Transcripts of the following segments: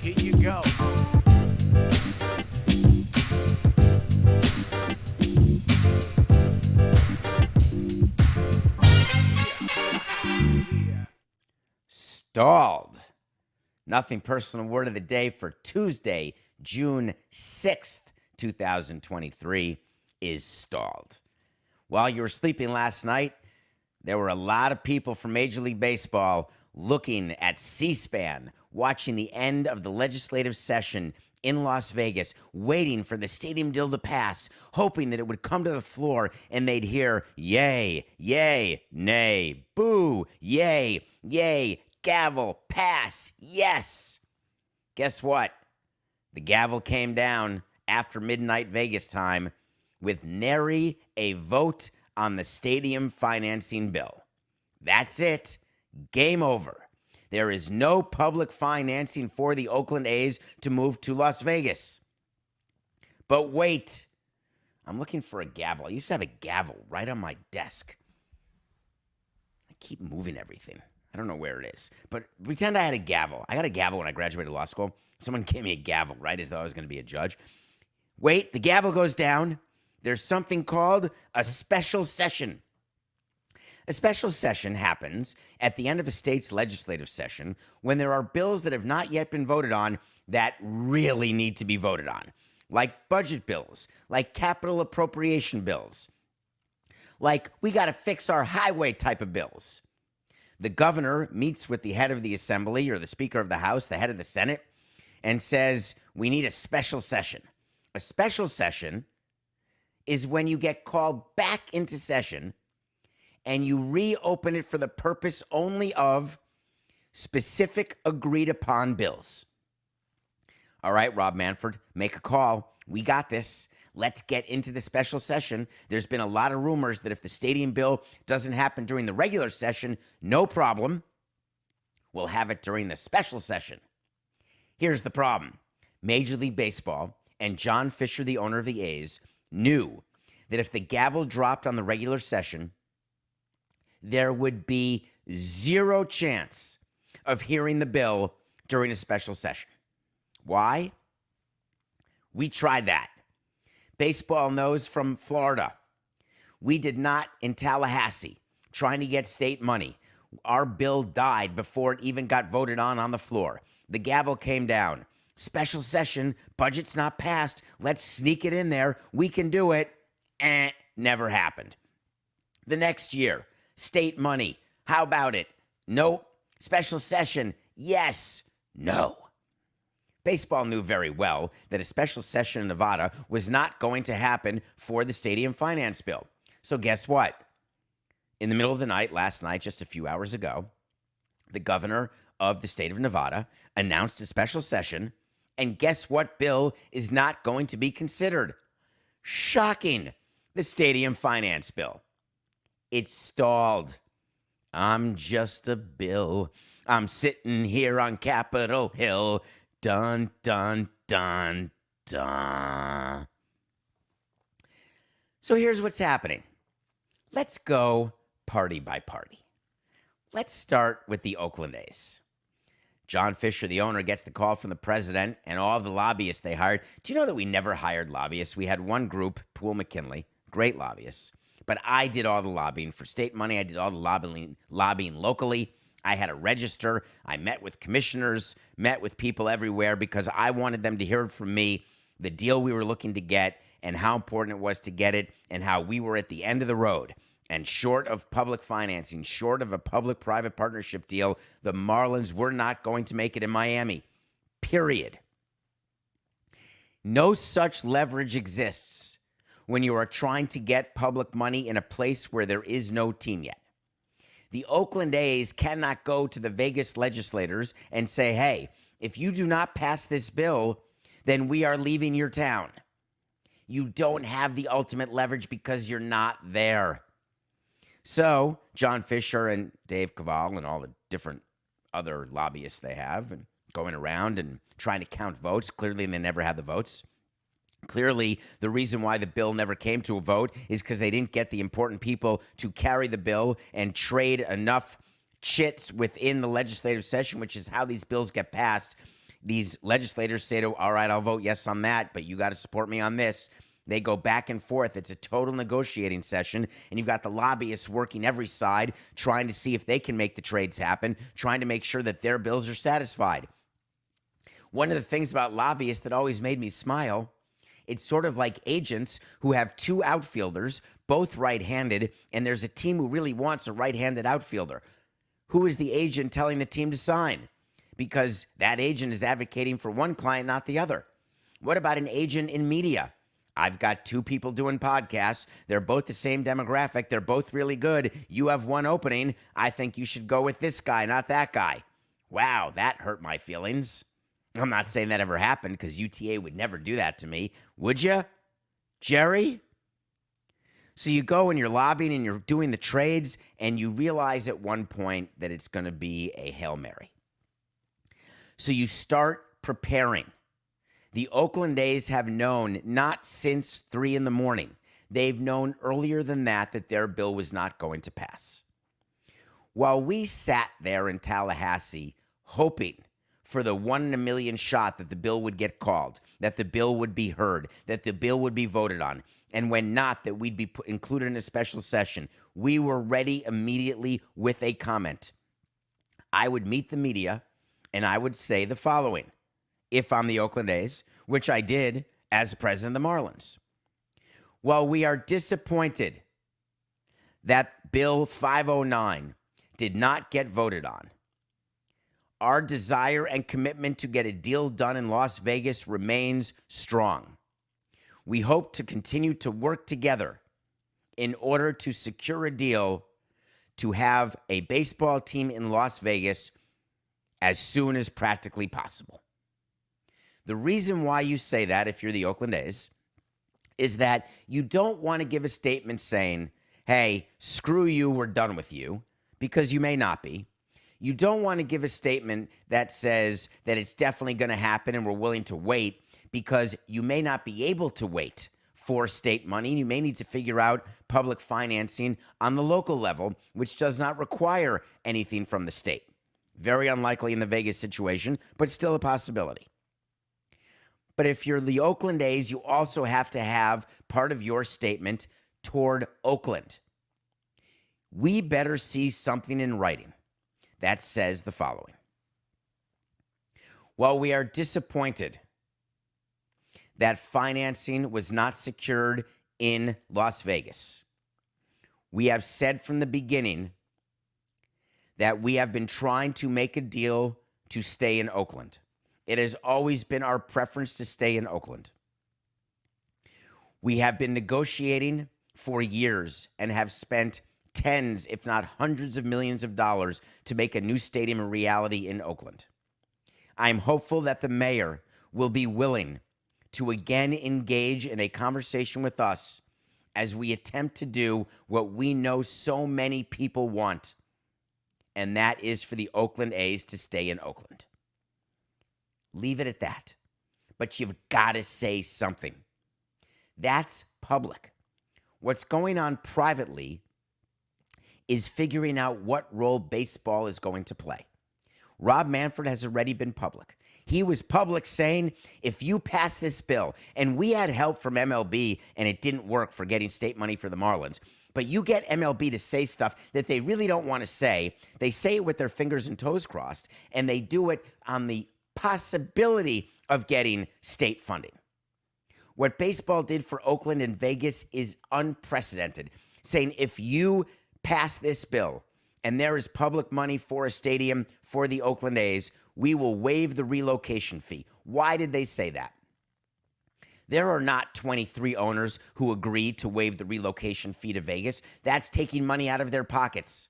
Here you go. Stalled. Nothing personal word of the day for Tuesday, June 6th, 2023 is stalled. While you were sleeping last night, there were a lot of people from Major League Baseball looking at C-SPAN, watching the end of the legislative session in Las Vegas, waiting for the stadium deal to pass, hoping that it would come to the floor and they'd hear yay, yay, nay, boo, yay, yay, gavel, pass, yes. Guess what? The gavel came down after midnight Vegas time with nary a vote on the stadium financing bill. That's it. Game over. There is no public financing for the Oakland A's to move to Las Vegas. But wait, I'm looking for a gavel. I used to have a gavel right on my desk. I keep moving everything. I don't know where it is. But pretend I had a gavel. I got a gavel when I graduated law school. Someone gave me a gavel, right, as though I was going to be a judge. Wait, the gavel goes down. There's something called a special session. A special session happens at the end of a state's legislative session when there are bills that have not yet been voted on that really need to be voted on, like budget bills, like capital appropriation bills, like we got to fix our highway type of bills. The governor meets with the head of the assembly or the speaker of the House, the head of the Senate, and says, we need a special session. A special session is when you get called back into session and you reopen it for the purpose only of specific agreed upon bills. All right, Rob Manfred, make a call. We got this. Let's get into the special session. There's been a lot of rumors that if the stadium bill doesn't happen during the regular session, no problem. We'll have it during the special session. Here's the problem. Major League Baseball and John Fisher, the owner of the A's, knew that if the gavel dropped on the regular session, there would be zero chance of hearing the bill during a special session. Why? We tried that. Baseball knows from Florida. We did not in Tallahassee trying to get state money. Our bill died before it even got voted on the floor. The gavel came down. Special session, budget's not passed. Let's sneak it in there. We can do it. Never happened. The next year, state money. How about it? Nope. Special session. Yes. No. Baseball knew very well that a special session in Nevada was not going to happen for the stadium finance bill. So guess what? In the middle of the night, last night, just a few hours ago, the governor of the state of Nevada announced a special session, and guess what bill is not going to be considered? Shocking. The stadium finance bill. It's stalled. I'm just a bill. I'm sitting here on Capitol Hill. Dun, dun, dun, dun. So here's what's happening. Let's go party by party. Let's start with the Oakland A's. John Fisher, the owner, gets the call from the president and all of the lobbyists they hired. Do you know that we never hired lobbyists? We had one group, Poole McKinley, great lobbyists. But I did all the lobbying for state money. I did all the lobbying locally. I had a register. I met with commissioners, met with people everywhere because I wanted them to hear from me the deal we were looking to get and how important it was to get it and how we were at the end of the road. And short of public financing, short of a public-private partnership deal, the Marlins were not going to make it in Miami. Period. No such leverage exists when you are trying to get public money in a place where there is no team yet. The Oakland A's cannot go to the Vegas legislators and say, hey, if you do not pass this bill, then we are leaving your town. You don't have the ultimate leverage because you're not there. So John Fisher and Dave Cavall and all the different other lobbyists they have and going around and trying to count votes. Clearly, they never had the votes. Clearly, the reason why the bill never came to a vote is because they didn't get the important people to carry the bill and trade enough chits within the legislative session, which is how these bills get passed. These legislators say to, all right, I'll vote yes on that, but you got to support me on this. They go back and forth. It's a total negotiating session, and you've got the lobbyists working every side, trying to see if they can make the trades happen, trying to make sure that their bills are satisfied. One of the things about lobbyists that always made me smile, it's sort of like agents who have two outfielders, both right-handed, and there's a team who really wants a right-handed outfielder. Who is the agent telling the team to sign? Because that agent is advocating for one client, not the other. What about an agent in media? I've got two people doing podcasts. They're both the same demographic. They're both really good. You have one opening. I think you should go with this guy, not that guy. Wow, that hurt my feelings. I'm not saying that ever happened because UTA would never do that to me. Would you, Jerry? So you go and you're lobbying and you're doing the trades, and you realize at one point that it's going to be a Hail Mary. So you start preparing. The Oakland A's have known not since 3 a.m. They've known earlier than that their bill was not going to pass. While we sat there in Tallahassee hoping for the 1 in a million shot that the bill would get called, that the bill would be heard, that the bill would be voted on, and when not, that we'd be included in a special session, we were ready immediately with a comment. I would meet the media, and I would say the following, if I'm the Oakland A's, which I did as president of the Marlins. While we are disappointed that Bill 509 did not get voted on, our desire and commitment to get a deal done in Las Vegas remains strong. We hope to continue to work together in order to secure a deal to have a baseball team in Las Vegas as soon as practically possible. The reason why you say that, if you're the Oakland A's, is that you don't want to give a statement saying, hey, screw you, we're done with you, because you may not be. You don't want to give a statement that says that it's definitely going to happen and we're willing to wait, because you may not be able to wait for state money. You may need to figure out public financing on the local level, which does not require anything from the state. Very unlikely in the Vegas situation, but still a possibility. But if you're the Oakland A's, you also have to have part of your statement toward Oakland. We better see something in writing that says the following. While we are disappointed that financing was not secured in Las Vegas, we have said from the beginning that we have been trying to make a deal to stay in Oakland. It has always been our preference to stay in Oakland. We have been negotiating for years and have spent tens, if not hundreds of millions of dollars to make a new stadium a reality in Oakland. I'm hopeful that the mayor will be willing to again engage in a conversation with us as we attempt to do what we know so many people want, and that is for the Oakland A's to stay in Oakland. Leave it at that. But you've got to say something. That's public. What's going on privately is figuring out what role baseball is going to play. Rob Manfred has already been public. He was public saying, if you pass this bill, and we had help from MLB and it didn't work for getting state money for the Marlins, but you get MLB to say stuff that they really don't want to say. They say it with their fingers and toes crossed, and they do it on the possibility of getting state funding. What baseball did for Oakland and Vegas is unprecedented, saying if you pass this bill and there is public money for a stadium for the Oakland A's, we will waive the relocation fee. Why did they say that? There are not 23 owners who agreed to waive the relocation fee to Vegas. That's taking money out of their pockets.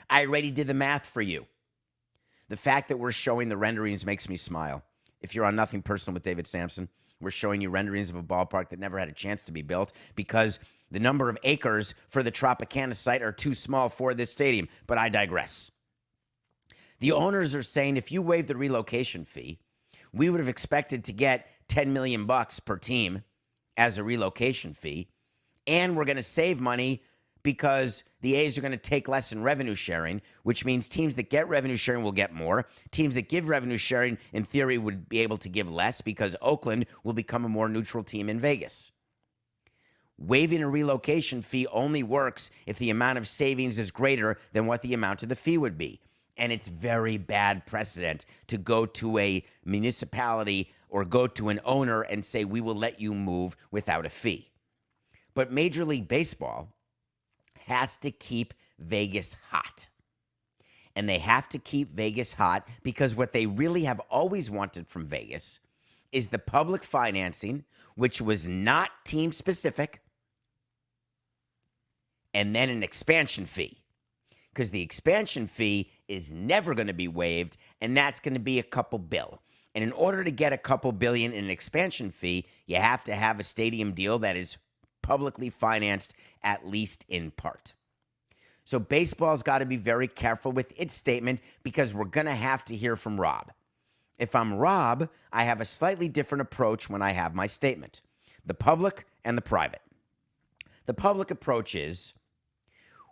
I already did the math for you. The fact that we're showing the renderings makes me smile. If you're on Nothing Personal with David Samson, we're showing you renderings of a ballpark that never had a chance to be built because the number of acres for the Tropicana site are too small for this stadium, but I digress. The owners are saying if you waive the relocation fee, we would have expected to get $10 million per team as a relocation fee, and we're going to save money because the A's are going to take less in revenue sharing, which means teams that get revenue sharing will get more. Teams that give revenue sharing, in theory, would be able to give less because Oakland will become a more neutral team in Vegas. Waiving a relocation fee only works if the amount of savings is greater than what the amount of the fee would be. And it's very bad precedent to go to a municipality or go to an owner and say, we will let you move without a fee. But Major League Baseball has to keep Vegas hot. And they have to keep Vegas hot because what they really have always wanted from Vegas is the public financing, which was not team specific, and then an expansion fee. Because the expansion fee is never going to be waived, and that's going to be a couple bill. And in order to get a couple billion in an expansion fee, you have to have a stadium deal that is publicly financed, at least in part. So baseball's got to be very careful with its statement because we're going to have to hear from Rob. If I'm Rob, I have a slightly different approach when I have my statement. The public and the private. The public approach is,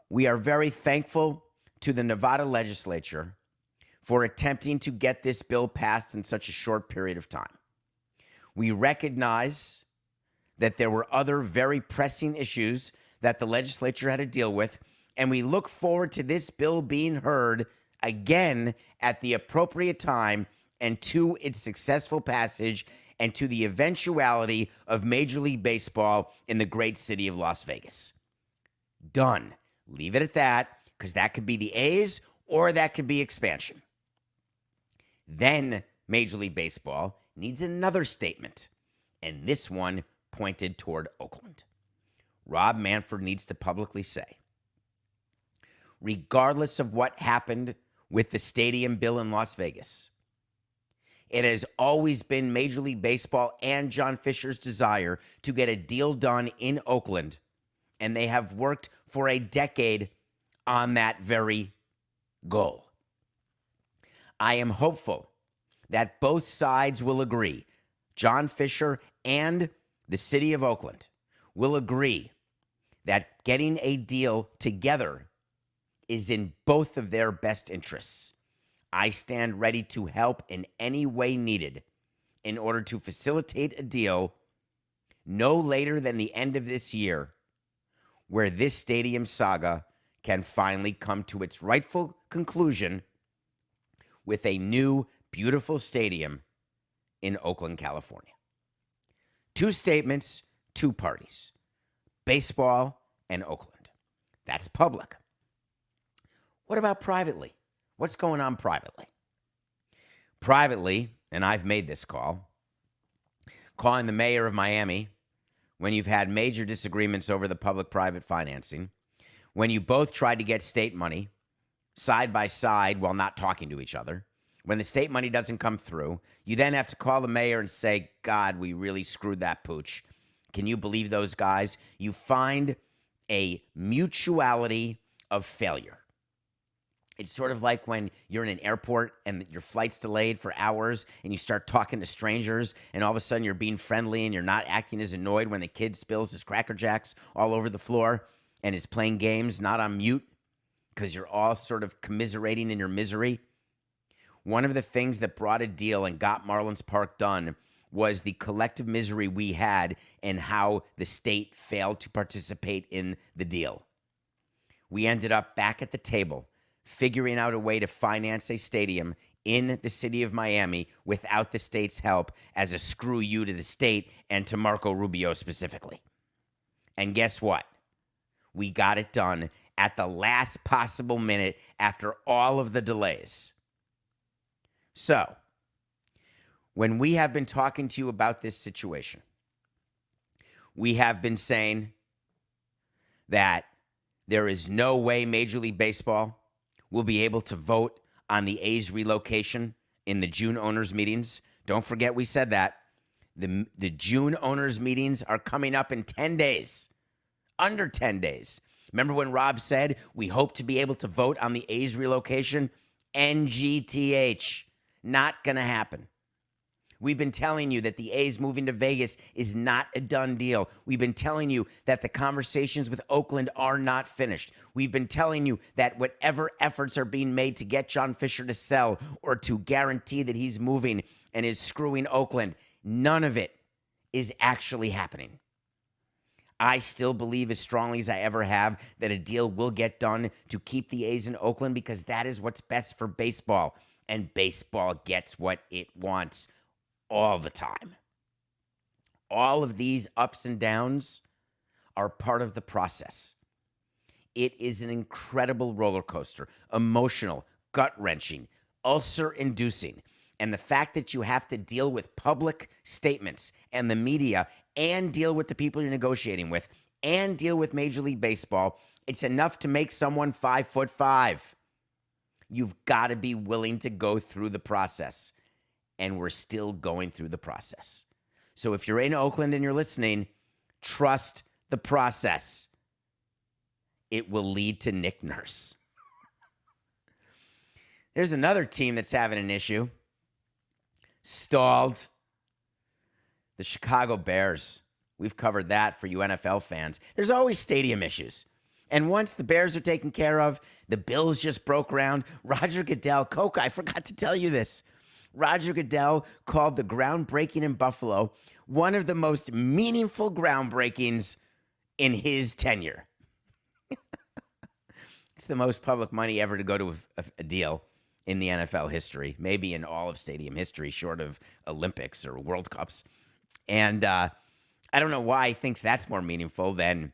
we are very thankful to the Nevada legislature for attempting to get this bill passed in such a short period of time. We recognize that there were other very pressing issues that the legislature had to deal with, and we look forward to this bill being heard again at the appropriate time and to its successful passage and to the eventuality of Major League Baseball in the great city of Las Vegas. Done. Leave it at that, because that could be the A's or that could be expansion. Then Major League Baseball needs another statement, and this one pointed toward Oakland. Rob Manfred needs to publicly say, regardless of what happened with the stadium bill in Las Vegas, it has always been Major League Baseball and John Fisher's desire to get a deal done in Oakland, and they have worked for a decade on that very goal. I am hopeful that both sides will agree, John Fisher and the city of Oakland will agree that getting a deal together is in both of their best interests. I stand ready to help in any way needed in order to facilitate a deal no later than the end of this year where this stadium saga can finally come to its rightful conclusion with a new, beautiful stadium in Oakland, California. Two statements, two parties, baseball and Oakland. That's public. What about privately? What's going on privately? Privately, and I've made this call, calling the mayor of Miami when you've had major disagreements over the public-private financing, when you both tried to get state money side by side while not talking to each other, when the state money doesn't come through, you then have to call the mayor and say, God, we really screwed that pooch. Can you believe those guys? You find a mutuality of failure. It's sort of like when you're in an airport and your flight's delayed for hours and you start talking to strangers and all of a sudden you're being friendly and you're not acting as annoyed when the kid spills his Cracker Jacks all over the floor and is playing games not on mute because you're all sort of commiserating in your misery. One of the things that brought a deal and got Marlins Park done was the collective misery we had and how the state failed to participate in the deal. We ended up back at the table figuring out a way to finance a stadium in the city of Miami without the state's help as a screw you to the state and to Marco Rubio specifically. And guess what? We got it done at the last possible minute after all of the delays. So, when we have been talking to you about this situation, we have been saying that there is no way Major League Baseball will be able to vote on the A's relocation in the June owners' meetings. Don't forget we said that. The June owners' meetings are coming up in 10 days, under 10 days. Remember when Rob said we hope to be able to vote on the A's relocation? NGTH. Not going to happen. We've been telling you that the A's moving to Vegas is not a done deal. We've been telling you that the conversations with Oakland are not finished. We've been telling you that whatever efforts are being made to get John Fisher to sell or to guarantee that he's moving and is screwing Oakland, none of it is actually happening. I still believe as strongly as I ever have that a deal will get done to keep the A's in Oakland because that is what's best for baseball. And baseball gets what it wants all the time. All of these ups and downs are part of the process. It is an incredible roller coaster, emotional, gut-wrenching, ulcer-inducing. And the fact that you have to deal with public statements and the media and deal with the people you're negotiating with and deal with Major League Baseball, it's enough to make someone 5'5". You've got to be willing to go through the process. And we're still going through the process. So if you're in Oakland and you're listening, trust the process. It will lead to Nick Nurse. There's another team that's having an issue. Stalled. The Chicago Bears. We've covered that for you NFL fans. There's always stadium issues. And once the Bears are taken care of, the Bills just broke ground. Roger Goodell, Coca, I forgot to tell you this. Roger Goodell called the groundbreaking in Buffalo one of the most meaningful groundbreakings in his tenure. It's the most public money ever to go to a deal in the NFL history, maybe in all of stadium history, short of Olympics or World Cups. And I don't know why he thinks that's more meaningful than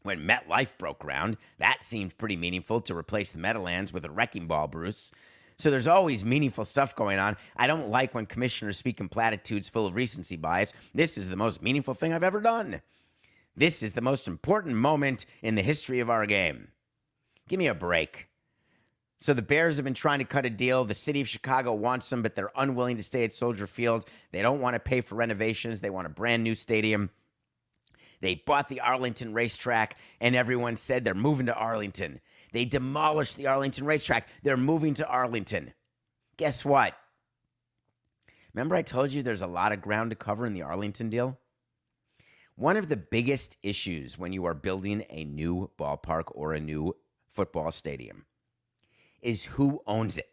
when MetLife broke ground. That seemed pretty meaningful to replace the Meadowlands with a wrecking ball, Bruce. So there's always meaningful stuff going on. I don't like when commissioners speak in platitudes full of recency bias. This is the most meaningful thing I've ever done. This is the most important moment in the history of our game. Give me a break. So the Bears have been trying to cut a deal. The city of Chicago wants them, but they're unwilling to stay at Soldier Field. They don't want to pay for renovations. They want a brand new stadium. They bought the Arlington racetrack, and everyone said they're moving to Arlington. They demolished the Arlington racetrack. They're moving to Arlington. Guess what? Remember I told you there's a lot of ground to cover in the Arlington deal? One of the biggest issues when you are building a new ballpark or a new football stadium is who owns it.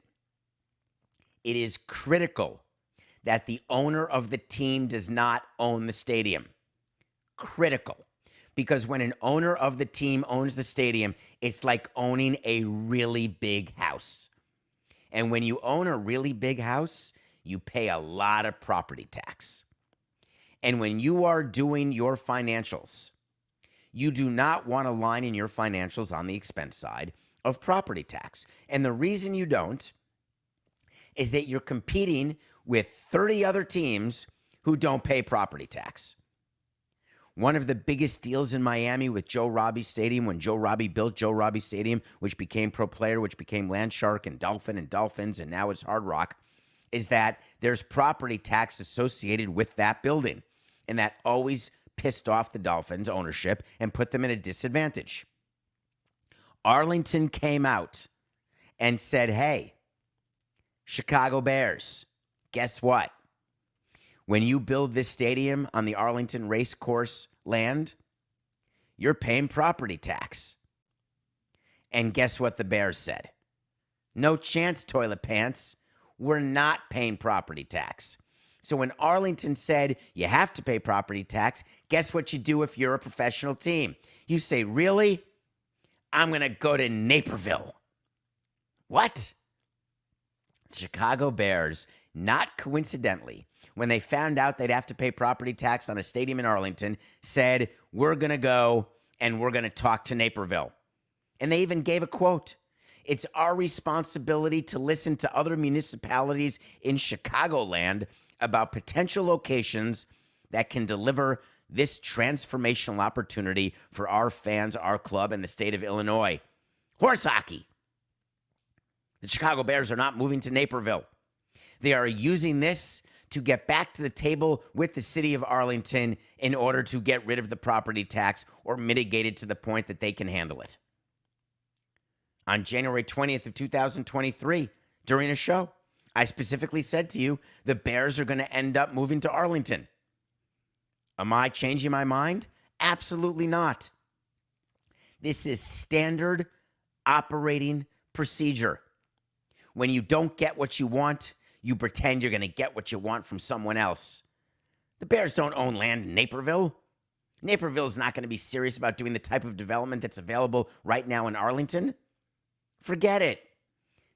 It is critical that the owner of the team does not own the stadium. Critical. Because when an owner of the team owns the stadium, it's like owning a really big house. And when you own a really big house, you pay a lot of property tax. And when you are doing your financials, you do not want a line in your financials on the expense side of property tax. And the reason you don't is that you're competing with 30 other teams who don't pay property tax. One of the biggest deals in Miami with Joe Robbie Stadium, when Joe Robbie built Joe Robbie Stadium, which became Pro Player, which became Landshark and Dolphin and Dolphins, and now it's Hard Rock, is that there's property tax associated with that building. And that always pissed off the Dolphins ownership and put them at a disadvantage. Arlington came out and said, hey, Chicago Bears, guess what? When you build this stadium on the Arlington race course land, you're paying property tax. And guess what the Bears said? No chance, toilet pants. We're not paying property tax. So when Arlington said you have to pay property tax, guess what you do if you're a professional team? You say, really? I'm going to go to Naperville. What? The Chicago Bears, not coincidentally, when they found out they'd have to pay property tax on a stadium in Arlington, said, we're going to go and we're going to talk to Naperville. And they even gave a quote. It's our responsibility to listen to other municipalities in Chicagoland about potential locations that can deliver this transformational opportunity for our fans, our club, and the state of Illinois. Horse hockey. The Chicago Bears are not moving to Naperville. They are using this to get back to the table with the city of Arlington in order to get rid of the property tax or mitigate it to the point that they can handle it. On January 20th of 2023, during a show, I specifically said to you, the Bears are going to end up moving to Arlington. Am I changing my mind? Absolutely not. This is standard operating procedure. When you don't get what you want, you pretend you're going to get what you want from someone else. The Bears don't own land in Naperville. Naperville's not going to be serious about doing the type of development that's available right now in Arlington. Forget it.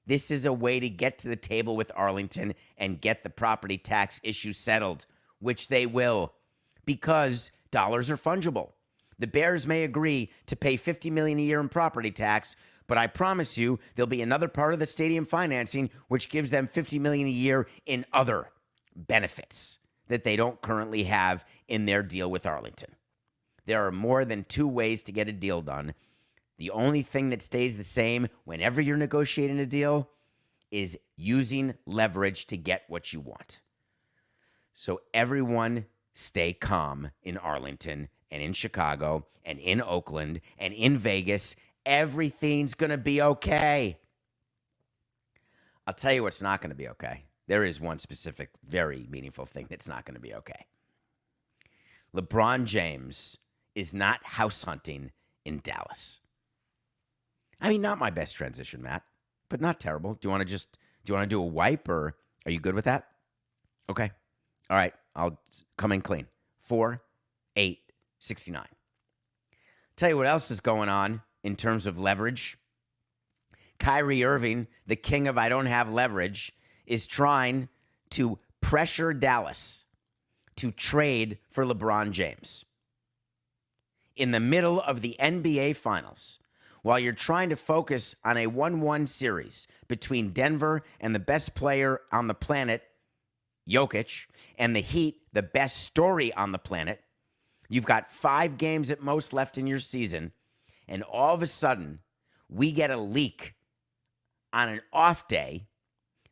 This is a way to get to the table with Arlington and get the property tax issue settled, which they will, because dollars are fungible. The Bears may agree to pay $50 million a year in property tax, but I promise you there'll be another part of the stadium financing which gives them $50 million a year in other benefits that they don't currently have in their deal with Arlington. There are more than two ways to get a deal done. The only thing that stays the same whenever you're negotiating a deal is using leverage to get what you want. So everyone stay calm in Arlington and in Chicago and in Oakland and in Vegas. Everything's going to be okay. I'll tell you what's not going to be okay. There is one specific, very meaningful thing that's not going to be okay. LeBron James is not house hunting in Dallas. I mean, not my best transition, Matt, but not terrible. Do you want to do a wipe, or are you good with that? Okay. All right. I'll come in clean. 4-8-69. Tell you what else is going on in terms of leverage. Kyrie Irving, the king of I don't have leverage, is trying to pressure Dallas to trade for LeBron James. In the middle of the NBA Finals, while you're trying to focus on a 1-1 series between Denver and the best player on the planet, Jokic, and the Heat, the best story on the planet, you've got 5 games at most left in your season, and all of a sudden, we get a leak on an off day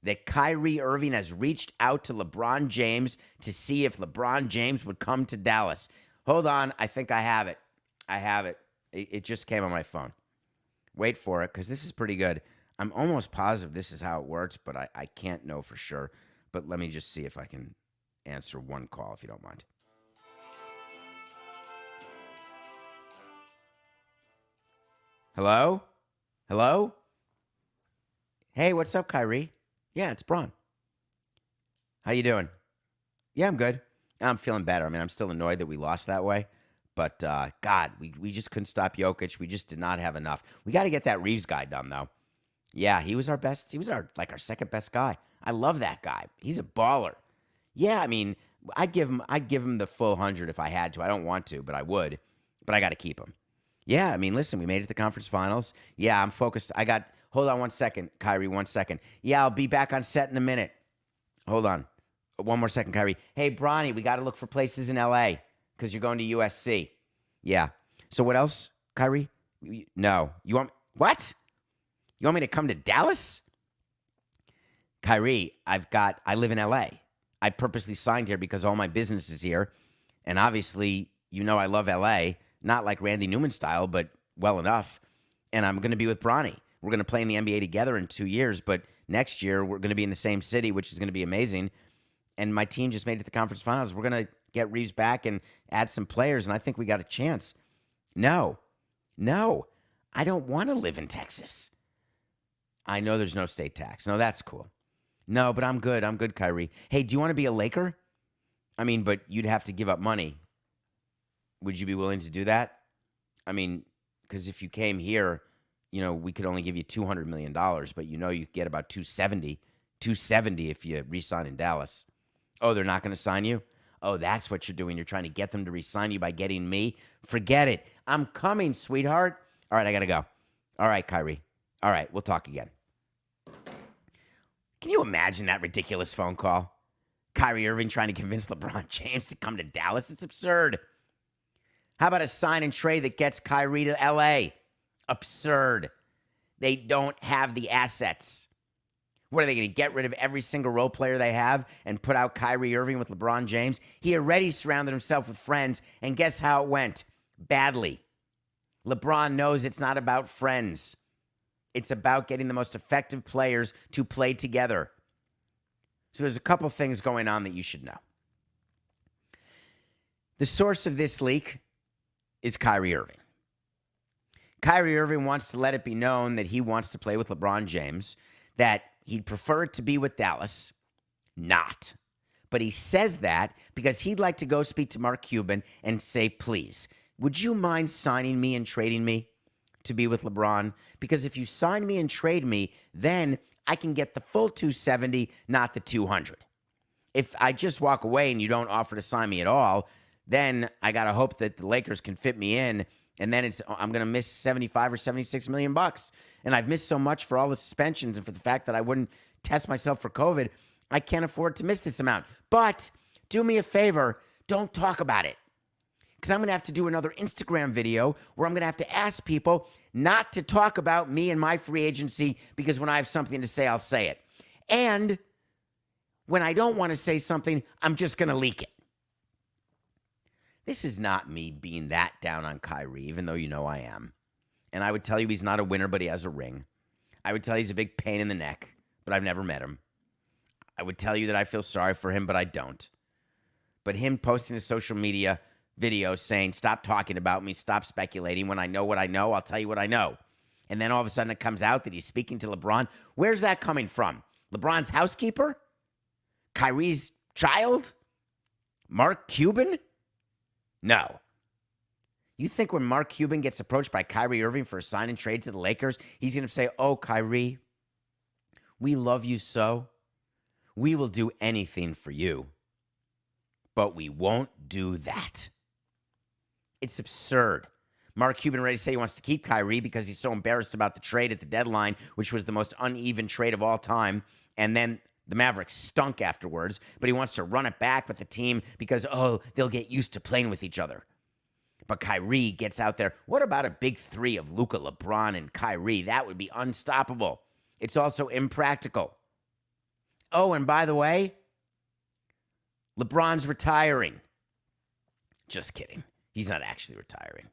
that Kyrie Irving has reached out to LeBron James to see if LeBron James would come to Dallas. Hold on, I think I have it. It just came on my phone. Wait for it, because this is pretty good. I'm almost positive this is how it works, but I can't know for sure. But let me just see if I can answer one call, if you don't mind. Hello? Hello? Hey, what's up, Kyrie? Yeah, it's Bron. How you doing? Yeah, I'm good. I'm feeling better. I mean, I'm still annoyed that we lost that way. But, God, we just couldn't stop Jokic. We just did not have enough. We got to get that Reeves guy done, though. Yeah, he was our best. He was our second best guy. I love that guy. He's a baller. Yeah, I mean, I'd give him the full 100 if I had to. I don't want to, but I would. But I got to keep him. Yeah, I mean, listen, we made it to the conference finals. Yeah, I'm focused. Hold on one second, Kyrie, 1 second. Yeah, I'll be back on set in a minute. Hold on. One more second, Kyrie. Hey, Bronny, we got to look for places in L.A. because you're going to USC. Yeah. So what else, Kyrie? No. What? You want me to come to Dallas? Kyrie, I live in L.A. I purposely signed here because all my business is here. And obviously, I love L.A., not like Randy Newman style, but well enough. And I'm going to be with Bronny. We're going to play in the NBA together in 2 years, but next year we're going to be in the same city, which is going to be amazing. And my team just made it to the conference finals. We're going to get Reeves back and add some players, and I think we got a chance. No, I don't want to live in Texas. I know there's no state tax. No, that's cool. No, but I'm good, Kyrie. Hey, do you want to be a Laker? I mean, but you'd have to give up money. Would you be willing to do that? I mean, because if you came here, we could only give you $200 million, but you could get about $270 if you re-sign in Dallas. Oh, they're not going to sign you? Oh, that's what you're doing. You're trying to get them to re-sign you by getting me? Forget it. I'm coming, sweetheart. All right, I got to go. All right, Kyrie. All right, we'll talk again. Can you imagine that ridiculous phone call? Kyrie Irving trying to convince LeBron James to come to Dallas? It's absurd. How about a sign and trade that gets Kyrie to L.A.? Absurd. They don't have the assets. What, are they going to get rid of every single role player they have and put out Kyrie Irving with LeBron James? He already surrounded himself with friends, and guess how it went? Badly. LeBron knows it's not about friends. It's about getting the most effective players to play together. So there's a couple things going on that you should know. The source of this leak is Kyrie Irving. Kyrie Irving wants to let it be known that he wants to play with LeBron James, that he'd prefer it to be with Dallas, not. But he says that because he'd like to go speak to Mark Cuban and say, please, would you mind signing me and trading me to be with LeBron? Because if you sign me and trade me, then I can get the full 270, not the 200. If I just walk away and you don't offer to sign me at all, then I got to hope that the Lakers can fit me in, and then I'm going to miss 75 or 76 million bucks. And I've missed so much for all the suspensions and for the fact that I wouldn't test myself for COVID. I can't afford to miss this amount. But do me a favor, don't talk about it. Because I'm going to have to do another Instagram video where I'm going to have to ask people not to talk about me and my free agency, because when I have something to say, I'll say it. And when I don't want to say something, I'm just going to leak it. This is not me being that down on Kyrie, even though you know I am. And I would tell you he's not a winner, but he has a ring. I would tell you he's a big pain in the neck, but I've never met him. I would tell you that I feel sorry for him, but I don't. But him posting a social media video saying, stop talking about me, stop speculating. When I know what I know, I'll tell you what I know. And then all of a sudden it comes out that he's speaking to LeBron. Where's that coming from? LeBron's housekeeper? Kyrie's child? Mark Cuban? No. You think when Mark Cuban gets approached by Kyrie Irving for a sign and trade to the Lakers, he's going to say, oh, Kyrie, we love you so. We will do anything for you. But we won't do that. It's absurd. Mark Cuban ready to say he wants to keep Kyrie because he's so embarrassed about the trade at the deadline, which was the most uneven trade of all time. And then the Mavericks stunk afterwards, but he wants to run it back with the team because, oh, they'll get used to playing with each other. But Kyrie gets out there. What about a big three of Luka, LeBron, and Kyrie? That would be unstoppable. It's also impractical. Oh, and by the way, LeBron's retiring. Just kidding. He's not actually retiring.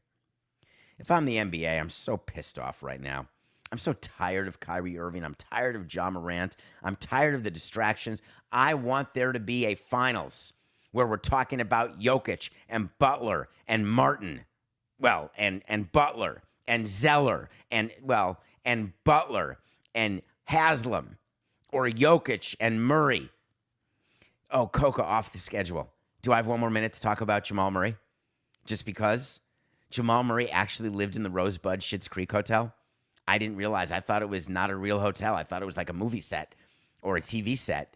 If I'm the NBA, I'm so pissed off right now. I'm so tired of Kyrie Irving. I'm tired of Ja Morant. I'm tired of the distractions. I want there to be a finals where we're talking about Jokic and Butler and Martin. Well, and Butler and Zeller and Butler and Haslam, or Jokic and Murray. Oh, Coca off the schedule. Do I have one more minute to talk about Jamal Murray? Just because Jamal Murray actually lived in the Rosebud Schitt's Creek Hotel. I didn't realize. I thought it was not a real hotel. I thought it was like a movie set or a TV set.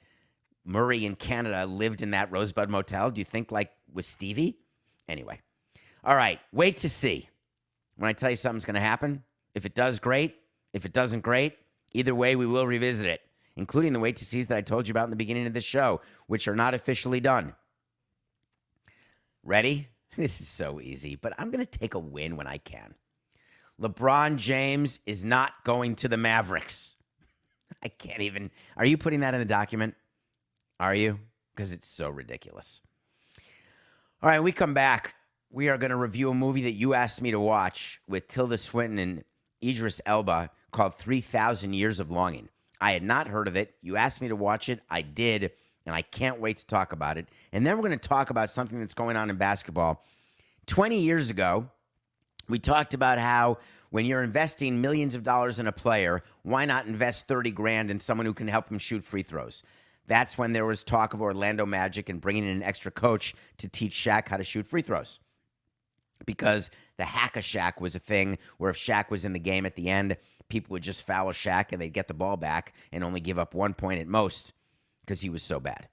Murray in Canada lived in that Rosebud Motel. Do you think like with Stevie? Anyway. All right. Wait to see. When I tell you something's going to happen, if it does, great. If it doesn't, great. Either way, we will revisit it, including the wait to sees that I told you about in the beginning of this show, which are not officially done. Ready? This is so easy, but I'm going to take a win when I can. LeBron James is not going to the Mavericks. I can't even. Are you putting that in the document? Are you? Because it's so ridiculous. All right, when we come back, we are going to review a movie that you asked me to watch with Tilda Swinton and Idris Elba called 3,000 Years of Longing. I had not heard of it. You asked me to watch it. I did, and I can't wait to talk about it. And then we're going to talk about something that's going on in basketball. 20 years ago, we talked about how when you're investing millions of dollars in a player, why not invest 30 grand in someone who can help him shoot free throws? That's when there was talk of Orlando Magic and bringing in an extra coach to teach Shaq how to shoot free throws. Because the hack-a-Shaq was a thing where if Shaq was in the game at the end, people would just foul Shaq and they'd get the ball back and only give up 1 point at most because he was so bad.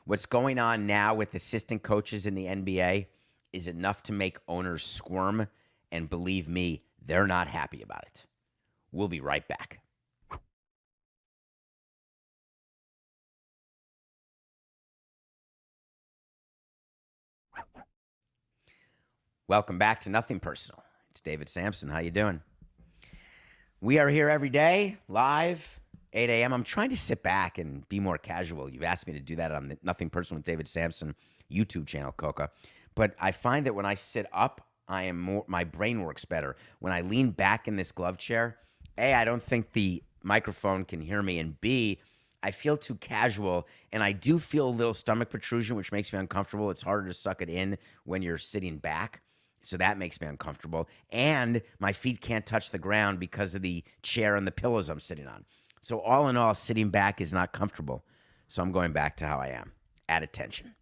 What's going on now with assistant coaches in the NBA is enough to make owners squirm, and believe me, they're not happy about it. We'll be right back. Welcome back to Nothing Personal. It's David Samson. How you doing? We are here every day, live, 8 a.m. I'm trying to sit back and be more casual. You've asked me to do that on the Nothing Personal with David Samson YouTube channel, Coca. But I find that when I sit up, my brain works better. When I lean back in this glove chair, A, I don't think the microphone can hear me, and B, I feel too casual, and I do feel a little stomach protrusion, which makes me uncomfortable. It's harder to suck it in when you're sitting back, so that makes me uncomfortable. And my feet can't touch the ground because of the chair and the pillows I'm sitting on. So all in all, sitting back is not comfortable. So I'm going back to how I am, at attention.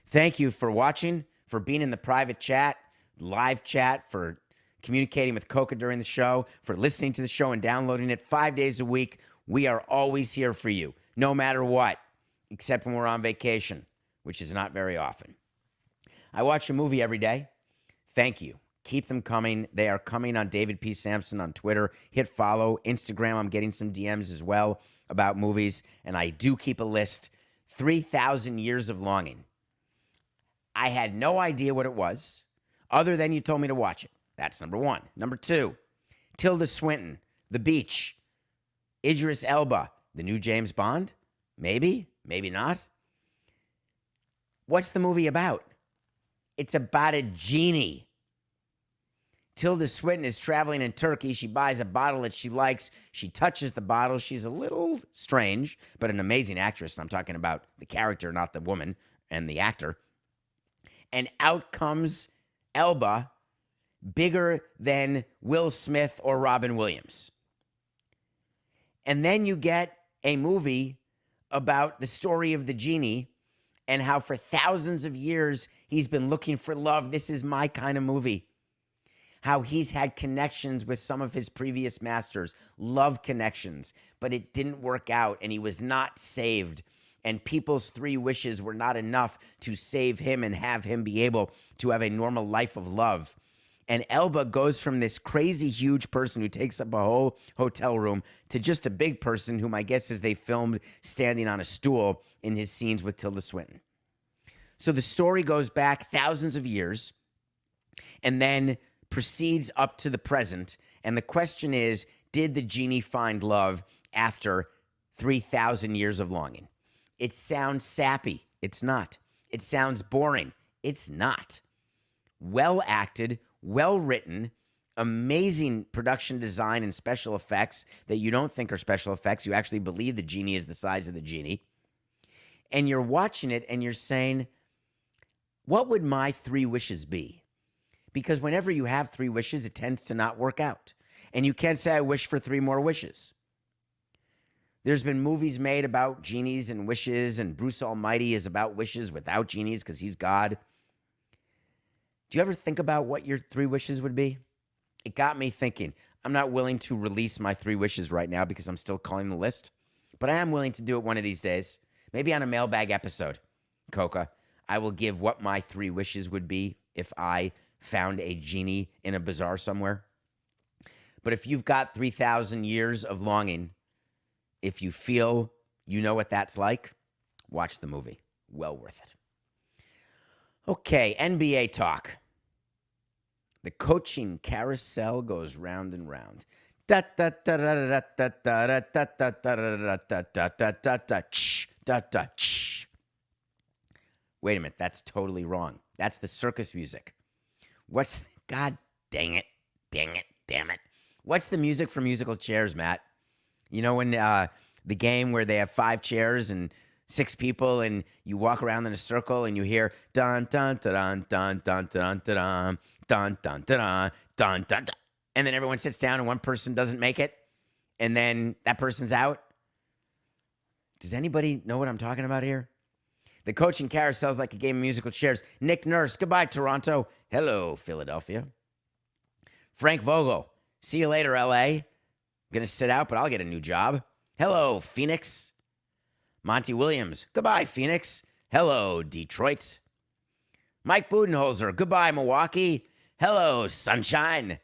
Thank you for watching, for being in the private chat, live chat, for communicating with Coca during the show, for listening to the show and downloading it 5 days a week. We are always here for you, no matter what, except when we're on vacation, which is not very often. I watch a movie every day. Thank you. Keep them coming. They are coming on David P. Samson on Twitter. Hit follow. Instagram, I'm getting some DMs as well about movies, and I do keep a list. 3,000 Years of Longing. I had no idea what it was, other than you told me to watch it. That's number one. Number two, Tilda Swinton, The Beach. Idris Elba, the new James Bond? Maybe, maybe not. What's the movie about? It's about a genie. Tilda Swinton is traveling in Turkey. She buys a bottle that she likes. She touches the bottle. She's a little strange, but an amazing actress. I'm talking about the character, not the woman and the actor. And out comes Elba, bigger than Will Smith or Robin Williams. And then you get a movie about the story of the genie and how for thousands of years he's been looking for love. This is my kind of movie. How he's had connections with some of his previous masters, love connections, but it didn't work out and he was not saved. And people's 3 wishes were not enough to save him and have him be able to have a normal life of love. And Elba goes from this crazy huge person who takes up a whole hotel room to just a big person whom I guess is they filmed standing on a stool in his scenes with Tilda Swinton. So the story goes back thousands of years and then proceeds up to the present. And the question is, did the genie find love after 3,000 years of longing? It sounds sappy. It's not. It sounds boring. It's not. Well acted, well written, amazing production design and special effects that you don't think are special effects. You actually believe the genie is the size of the genie. And you're watching it and you're saying, what would my 3 wishes be? Because whenever you have 3 wishes, it tends to not work out. And you can't say, I wish for 3 more wishes. There's been movies made about genies and wishes, and Bruce Almighty is about wishes without genies because he's God. Do you ever think about what your 3 wishes would be? It got me thinking. I'm not willing to release my 3 wishes right now because I'm still calling the list, but I am willing to do it one of these days. Maybe on a mailbag episode, Coca. I will give what my 3 wishes would be if I found a genie in a bazaar somewhere. But if you've got 3,000 years of longing, if you feel you know what that's like, watch the movie. Well worth it. Okay, NBA talk. The coaching carousel goes round and round. Wait a minute, that's totally wrong. That's the circus music. God dang it, damn it. What's the music for musical chairs, Matt? You know when the game where they have 5 chairs and 6 people and you walk around in a circle and you hear dun dun dun dun dun dun dun dun dun dun dun dun dun, and then everyone sits down and one person doesn't make it and then that person's out. Does anybody know what I'm talking about here? The coaching carousel is like a game of musical chairs. Nick Nurse, goodbye Toronto. Hello Philadelphia. Frank Vogel, see you later LA. Gonna sit out, but I'll get a new job. Hello, Phoenix. Monty Williams, goodbye, Phoenix. Hello, Detroit. Mike Budenholzer, goodbye, Milwaukee. Hello, sunshine.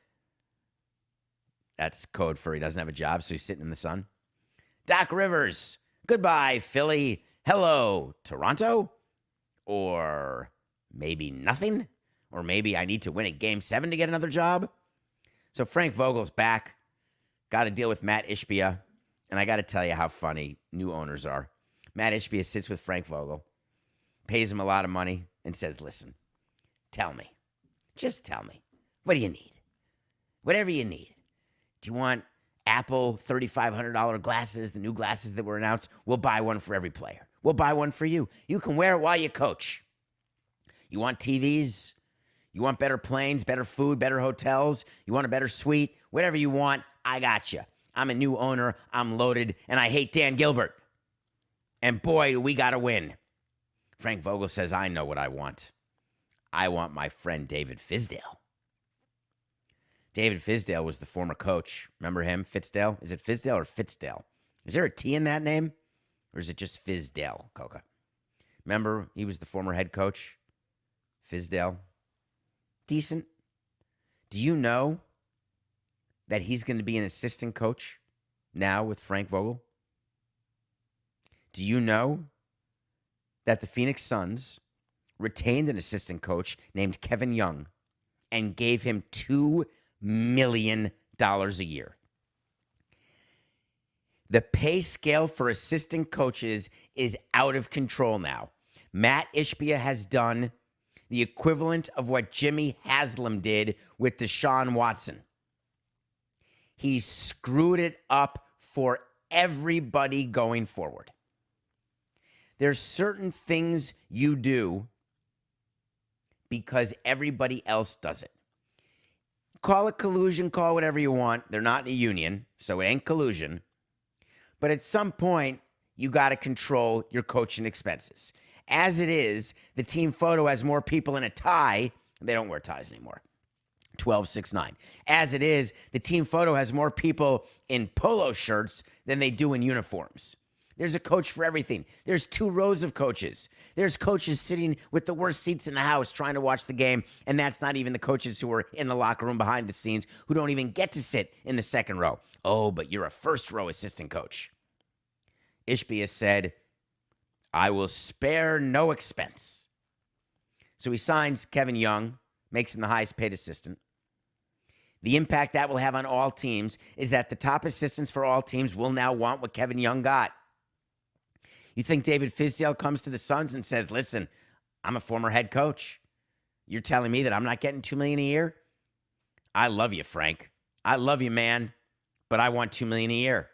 That's code for he doesn't have a job, so he's sitting in the sun. Doc Rivers, goodbye, Philly. Hello, Toronto. Or maybe nothing. Or maybe I need to win at Game 7 to get another job. So Frank Vogel's back. Got to deal with Matt Ishbia. And I got to tell you how funny new owners are. Matt Ishbia sits with Frank Vogel, pays him a lot of money, and says, listen, tell me. Just tell me. What do you need? Whatever you need. Do you want Apple $3,500 glasses, the new glasses that were announced, we'll buy one for every player. We'll buy one for you. You can wear it while you coach. You want TVs? You want better planes, better food, better hotels? You want a better suite? Whatever you want, I got you. I'm a new owner. I'm loaded, and I hate Dan Gilbert. And boy, do we got to win. Frank Vogel says, I know what I want. I want my friend David Fizdale. David Fizdale was the former coach. Remember him? Fitzdale? Is it Fizdale or Fitzdale? Is there a T in that name? Or is it just Fizdale, Coca? Remember, he was the former head coach? Fizdale. Decent. Do you know that he's going to be an assistant coach now with Frank Vogel? Do you know that the Phoenix Suns retained an assistant coach named Kevin Young and gave him $2 million a year? The pay scale for assistant coaches is out of control now. Matt Ishbia has done the equivalent of what Jimmy Haslam did with Deshaun Watson. He screwed it up for everybody going forward. There's certain things you do because everybody else does it. Call it collusion, call it whatever you want. They're not in a union, so it ain't collusion. But at some point, you got to control your coaching expenses. As it is, the team photo has more people in a tie. They don't wear ties anymore. 12, 6, 9. As it is, the team photo has more people in polo shirts than they do in uniforms. There's a coach for everything. There's 2 rows of coaches. There's coaches sitting with the worst seats in the house trying to watch the game, and that's not even the coaches who are in the locker room behind the scenes who don't even get to sit in the second row. Oh, but you're a first-row assistant coach. Ishbia said, I will spare no expense. So he signs Kevin Young, makes him the highest-paid assistant. The impact that will have on all teams is that the top assistants for all teams will now want what Kevin Young got. You think David Fizdale comes to the Suns and says, listen, I'm a former head coach. You're telling me that I'm not getting $2 million a year? I love you, Frank. I love you, man, but I want $2 million a year.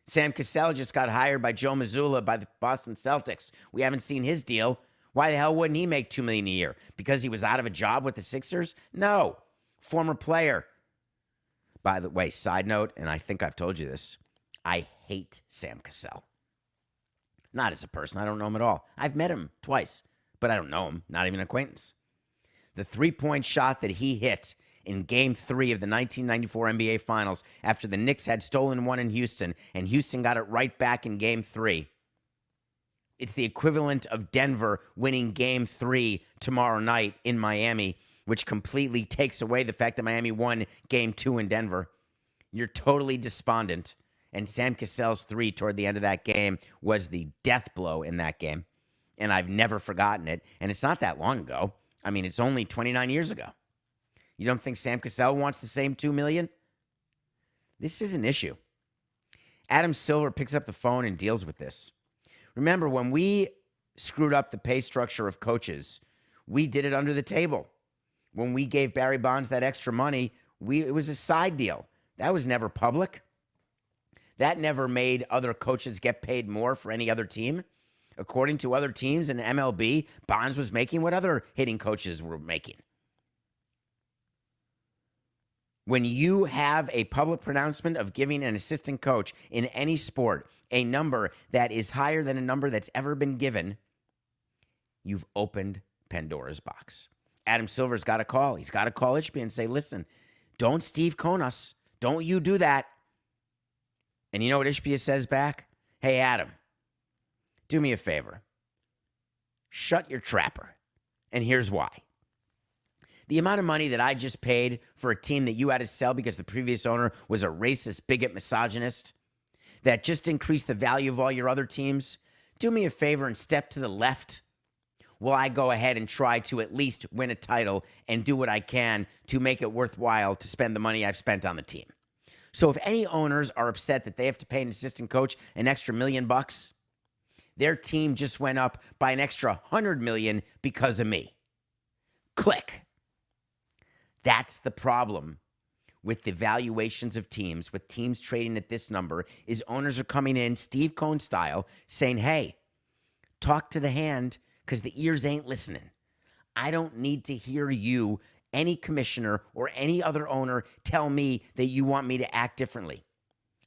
Sam Cassell just got hired by Joe Mazzulla by the Boston Celtics. We haven't seen his deal. Why the hell wouldn't he make $2 million a year? Because he was out of a job with the Sixers? No. Former player. By the way, side note, and I think I've told you this, I hate Sam Cassell. Not as a person. I don't know him at all. I've met him twice, but I don't know him. Not even an acquaintance. The three-point shot that he hit in Game 3 of the 1994 NBA Finals after the Knicks had stolen one in Houston, and Houston got it right back in Game 3. It's the equivalent of Denver winning Game 3 tomorrow night in Miami, which completely takes away the fact that Miami won Game 2 in Denver. You're totally despondent. And Sam Cassell's 3 toward the end of that game was the death blow in that game. And I've never forgotten it. And it's not that long ago. I mean, it's only 29 years ago. You don't think Sam Cassell wants the same $2 million? This is an issue. Adam Silver picks up the phone and deals with this. Remember, when we screwed up the pay structure of coaches, we did it under the table. When we gave Barry Bonds that extra money, it was a side deal. That was never public. That never made other coaches get paid more for any other team. According to other teams in MLB, Bonds was making what other hitting coaches were making. When you have a public pronouncement of giving an assistant coach in any sport a number that is higher than a number that's ever been given, you've opened Pandora's box. Adam Silver's got to call. He's got to call Ishbia and say, listen, don't Steve Cohn us. Don't you do that. And you know what Ishbia says back? Hey, Adam, do me a favor. Shut your trapper. And here's why. The amount of money that I just paid for a team that you had to sell because the previous owner was a racist, bigot, misogynist, that just increased the value of all your other teams, do me a favor and step to the left while I go ahead and try to at least win a title and do what I can to make it worthwhile to spend the money I've spent on the team. So if any owners are upset that they have to pay an assistant coach an extra $1 million, their team just went up by an extra $100 million because of me. Click. That's the problem with the valuations of teams, with teams trading at this number, is owners are coming in, Steve Cohen style, saying, hey, talk to the hand because the ears ain't listening. I don't need to hear you, any commissioner or any other owner, tell me that you want me to act differently.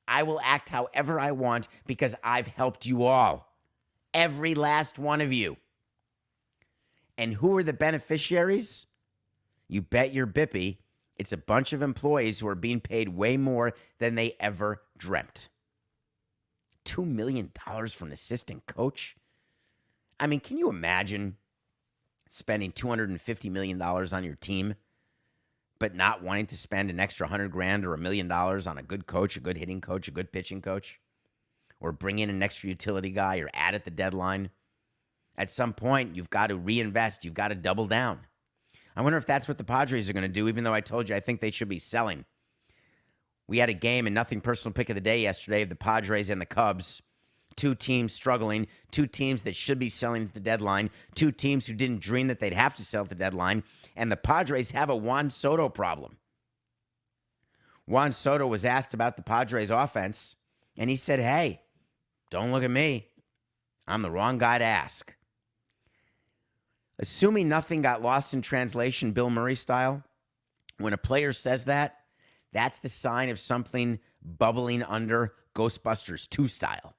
I will act however I want because I've helped you all, every last one of you. And who are the beneficiaries? You bet your bippy it's a bunch of employees who are being paid way more than they ever dreamt. $2 million for an assistant coach? I mean, can you imagine spending $250 million on your team, but not wanting to spend an extra $100,000 or $1 million on a good coach, a good hitting coach, a good pitching coach, or bring in an extra utility guy or add at the deadline? At some point, you've got to reinvest. You've got to double down. I wonder if that's what the Padres are going to do, even though I told you I think they should be selling. We had a game and nothing personal pick of the day yesterday of the Padres and the Cubs. Two teams struggling, two teams that should be selling at the deadline, two teams who didn't dream that they'd have to sell at the deadline, and the Padres have a Juan Soto problem. Juan Soto was asked about the Padres offense, and he said, hey, don't look at me. I'm the wrong guy to ask. Assuming nothing got lost in translation, Bill Murray style, when a player says that, that's the sign of something bubbling under Ghostbusters 2 style.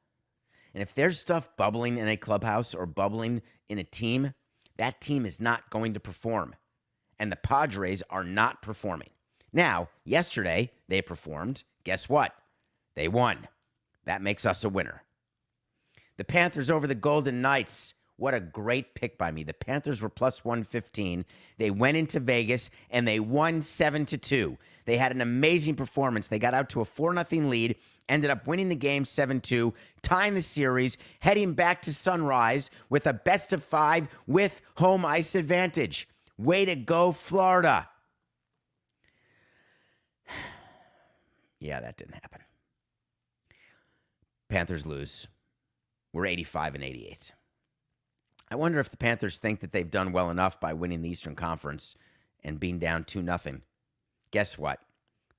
And if there's stuff bubbling in a clubhouse or bubbling in a team, that team is not going to perform. And the Padres are not performing. Now, yesterday, they performed. Guess what? They won. That makes us a winner. The Panthers over the Golden Knights. What a great pick by me. The Panthers were plus 115. They went into Vegas, and they won 7-2. They had an amazing performance. They got out to a 4-0 lead, ended up winning the game 7-2, tying the series, heading back to Sunrise with a best of 5 with home ice advantage. Way to go, Florida. Yeah, that didn't happen. Panthers lose. We're 85-88. I wonder if the Panthers think that they've done well enough by winning the Eastern Conference and being down 2-0. Guess what?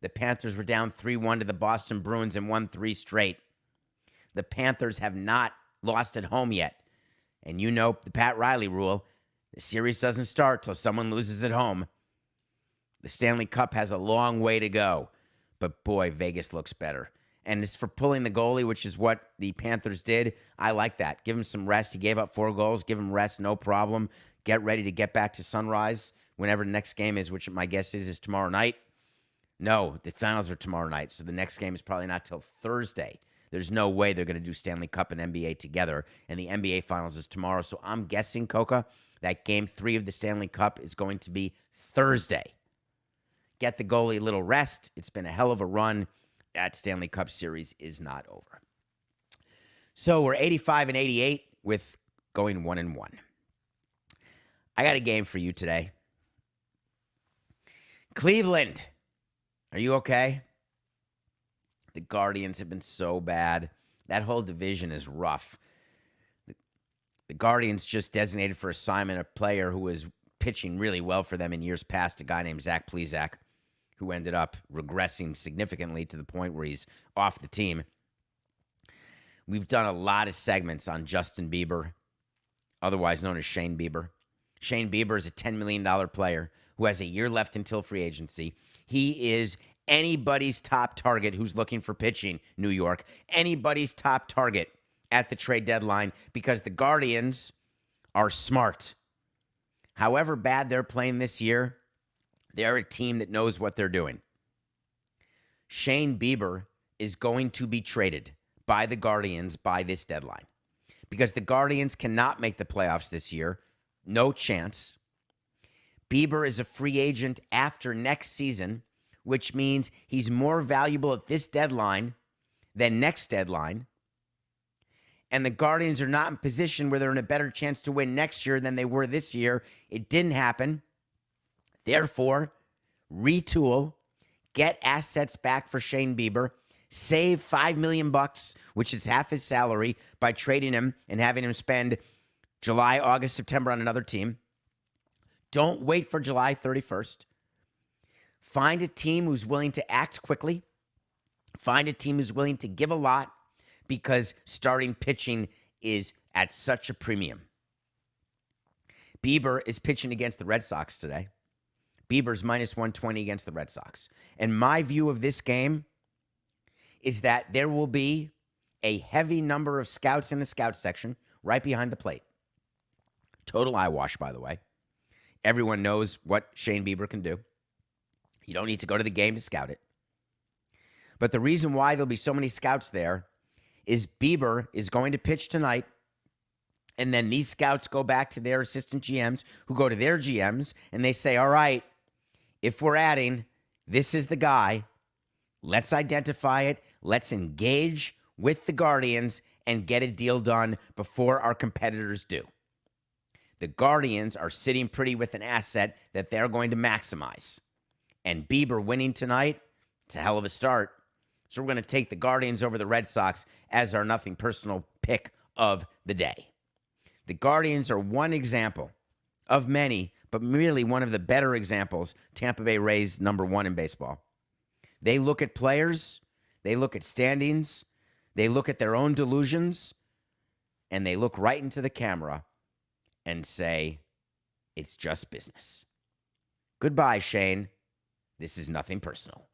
The Panthers were down 3-1 to the Boston Bruins and won 3 straight. The Panthers have not lost at home yet. And you know the Pat Riley rule. The series doesn't start till someone loses at home. The Stanley Cup has a long way to go. But boy, Vegas looks better. And as for pulling the goalie, which is what the Panthers did, I like that. Give him some rest. He gave up 4 goals. Give him rest, no problem. Get ready to get back to Sunrise whenever the next game is, which my guess is tomorrow night. No, the finals are tomorrow night, so the next game is probably not till Thursday. There's no way they're going to do Stanley Cup and NBA together, and the NBA finals is tomorrow. So I'm guessing, Coca, that game 3 of the Stanley Cup is going to be Thursday. Get the goalie a little rest. It's been a hell of a run. That Stanley Cup series is not over. So we're 85-88 with going 1-1. I got a game for you today. Cleveland, are you okay? The Guardians have been so bad. That whole division is rough. The Guardians just designated for assignment a player who was pitching really well for them in years past, a guy named Zach Plesac, who ended up regressing significantly to the point where he's off the team. We've done a lot of segments on Justin Bieber, otherwise known as Shane Bieber. Shane Bieber is a $10 million player who has a year left until free agency. He is anybody's top target who's looking for pitching, New York. Anybody's top target at the trade deadline because the Guardians are smart. However bad they're playing this year, they're a team that knows what they're doing. Shane Bieber is going to be traded by the Guardians by this deadline because the Guardians cannot make the playoffs this year. No chance. Bieber is a free agent after next season, which means he's more valuable at this deadline than next deadline. And the Guardians are not in position where they're in a better chance to win next year than they were this year. It didn't happen. Therefore, retool, get assets back for Shane Bieber, save $5 million, which is half his salary, by trading him and having him spend July, August, September on another team. Don't wait for July 31st. Find a team who's willing to act quickly. Find a team who's willing to give a lot, because starting pitching is at such a premium. Bieber is pitching against the Red Sox today. Bieber's minus 120 against the Red Sox. And my view of this game is that there will be a heavy number of scouts in the scout section right behind the plate. Total eyewash, by the way. Everyone knows what Shane Bieber can do. You don't need to go to the game to scout it. But the reason why there'll be so many scouts there is Bieber is going to pitch tonight, and then these scouts go back to their assistant GMs, who go to their GMs, and they say, all right, if we're adding, this is the guy. Let's identify it. Let's engage with the Guardians and get a deal done before our competitors do. The Guardians are sitting pretty with an asset that they're going to maximize. And Bieber winning tonight, it's a hell of a start. So we're going to take the Guardians over the Red Sox as our nothing personal pick of the day. The Guardians are one example of many, but really one of the better examples Tampa Bay Rays number one in baseball. They look at players, they look at standings, they look at their own delusions, and they look right into the camera and say, it's just business. Goodbye, Shane. This is nothing personal.